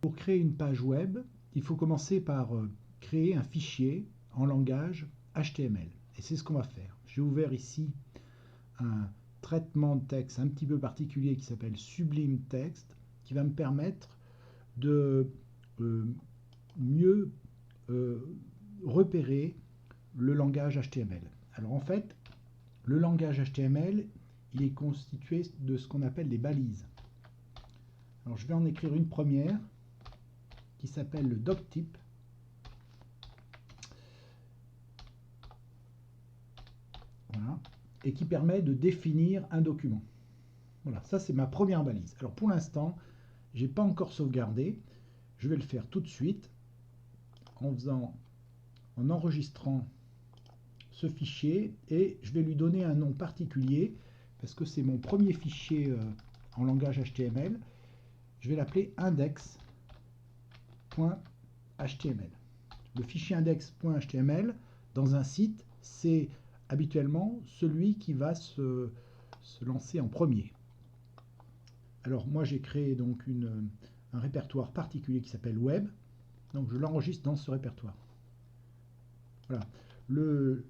Pour créer une page web, il faut commencer par créer un fichier en langage HTML. Et c'est ce qu'on va faire. J'ai ouvert ici un traitement de texte un petit peu particulier qui s'appelle Sublime Text, qui va me permettre de mieux repérer le langage HTML. Alors en fait, le langage HTML, il est constitué de ce qu'on appelle des balises. Alors je vais en écrire une première qui s'appelle le doctype. Voilà. Et qui permet de définir un document. Voilà, ça c'est ma première balise. Alors pour l'instant, je n'ai pas encore sauvegardé. Je vais le faire tout de suite en enregistrant ce fichier et je vais lui donner un nom particulier parce que c'est mon premier fichier en langage HTML. Je vais l'appeler index.html. Le fichier index.html dans un site, c'est habituellement celui qui va se lancer en premier. Alors moi j'ai créé donc un répertoire particulier qui s'appelle web, donc je l'enregistre dans ce répertoire. Voilà. Le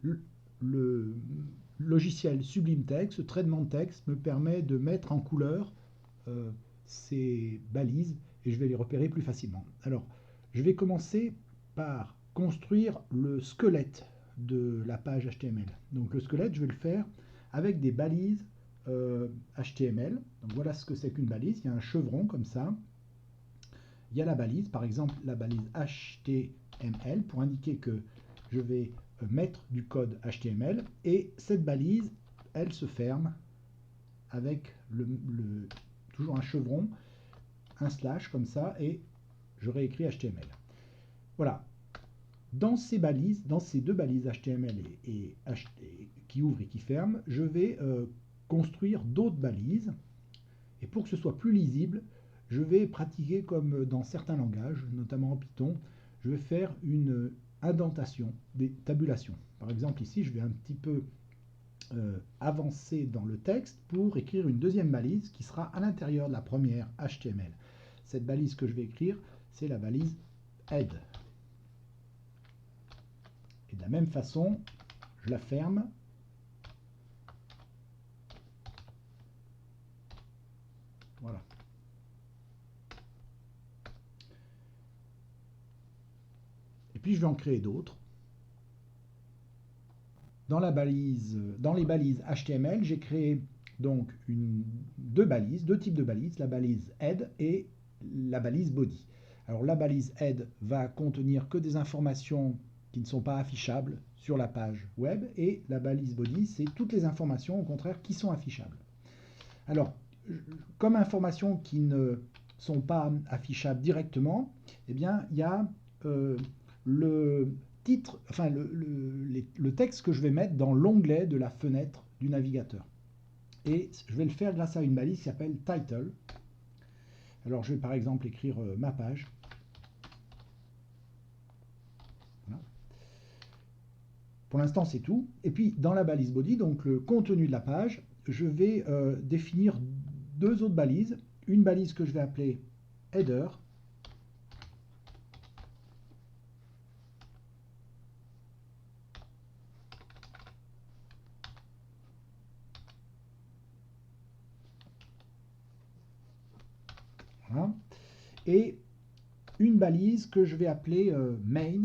logiciel Sublime Text, ce traitement de texte, me permet de mettre en couleur ces balises et je vais les repérer plus facilement. Alors, je vais commencer par construire le squelette de la page HTML. Donc le squelette, je vais le faire avec des balises HTML. Donc voilà ce que c'est qu'une balise. Il y a un chevron comme ça. Il y a la balise, par exemple la balise HTML pour indiquer que je vais mettre du code HTML et cette balise, elle se ferme avec toujours un chevron, un slash comme ça et je réécris HTML. Voilà. Dans ces balises, dans ces deux balises HTML et qui ouvrent et qui ferment, je vais construire d'autres balises et pour que ce soit plus lisible, je vais pratiquer comme dans certains langages, notamment en Python, je vais faire une indentation, des tabulations. Par exemple ici, je vais un petit peu avancer dans le texte pour écrire une deuxième balise qui sera à l'intérieur de la première HTML. Cette balise que je vais écrire, c'est la balise head. Et de la même façon, je la ferme. Voilà. Et puis je vais en créer d'autres. Dans les balises HTML, j'ai créé donc deux types de balises, la balise head et la balise body. Alors la balise head va contenir que des informations qui ne sont pas affichables sur la page web et la balise body, c'est toutes les informations au contraire qui sont affichables. Alors, comme informations qui ne sont pas affichables directement, eh bien, il y a le titre, enfin le texte que je vais mettre dans l'onglet de la fenêtre du navigateur. Et je vais le faire grâce à une balise qui s'appelle title. Alors je vais par exemple écrire ma page. Voilà. Pour l'instant c'est tout. Et puis dans la balise body, donc le contenu de la page, je vais définir deux autres balises. Une balise que je vais appeler header. Voilà. Et une balise que je vais appeler main.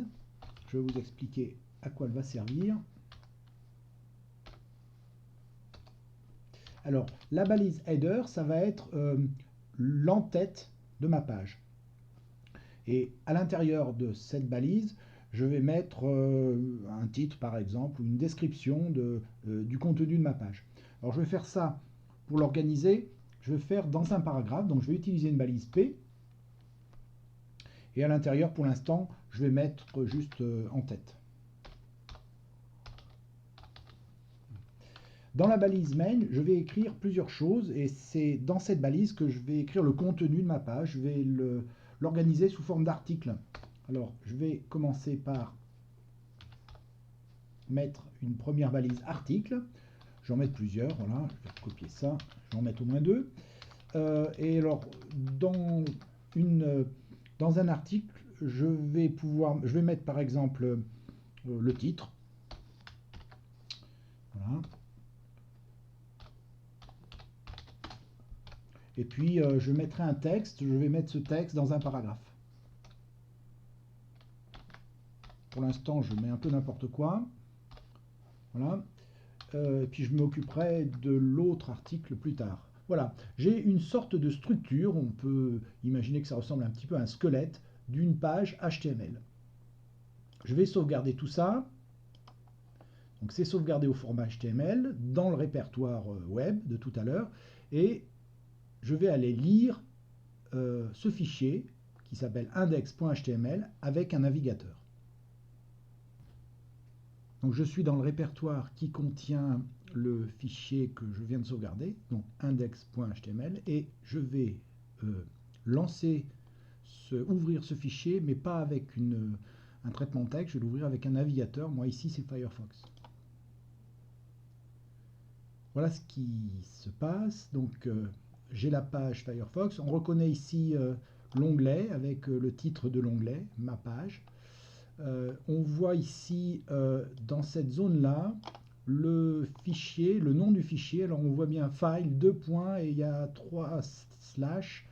Je vais vous expliquer à quoi elle va servir. Alors, la balise header, ça va être l'entête de ma page. Et à l'intérieur de cette balise, je vais mettre un titre, par exemple, ou une description du contenu de ma page. Alors, je vais faire ça pour l'organiser. Je vais faire dans un paragraphe. Donc, je vais utiliser une balise P. Et à l'intérieur, pour l'instant, je vais mettre juste en tête. Dans la balise main, je vais écrire plusieurs choses et c'est dans cette balise que je vais écrire le contenu de ma page. Je vais l'organiser sous forme d'article. Alors, je vais commencer par mettre une première balise article. Je vais en mettre plusieurs. Voilà, je vais copier ça. Je vais en mettre au moins deux. Et alors, dans une Dans un article, je vais mettre par exemple le titre. Voilà. Et puis je mettrai un texte, je vais mettre ce texte dans un paragraphe. Pour l'instant, je mets un peu n'importe quoi. Voilà. Et puis je m'occuperai de l'autre article plus tard. Voilà, j'ai une sorte de structure, on peut imaginer que ça ressemble un petit peu à un squelette d'une page HTML. Je vais sauvegarder tout ça. Donc c'est sauvegardé au format HTML dans le répertoire web de tout à l'heure. Et je vais aller lire ce fichier qui s'appelle index.html avec un navigateur. Donc je suis dans le répertoire qui contient le fichier que je viens de sauvegarder, donc index.html, et je vais ouvrir ce fichier, mais pas avec un traitement de texte, je vais l'ouvrir avec un navigateur. Moi ici c'est Firefox. Voilà ce qui se passe. Donc j'ai la page Firefox. On reconnaît ici l'onglet avec le titre de l'onglet, ma page. On voit ici dans cette zone-là le fichier, le nom du fichier. Alors on voit bien file, 2 points et il y a 3 slash.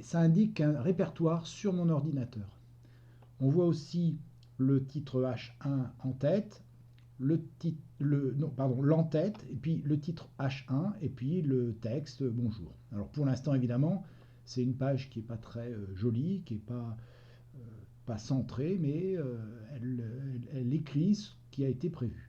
Ça indique un répertoire sur mon ordinateur. On voit aussi le titre H1 en tête, l'entête, et puis le titre H1, et puis le texte bonjour. Alors pour l'instant, évidemment, c'est une page qui n'est pas très jolie, qui n'est pas centrée, mais elle écrit ce qui a été prévu.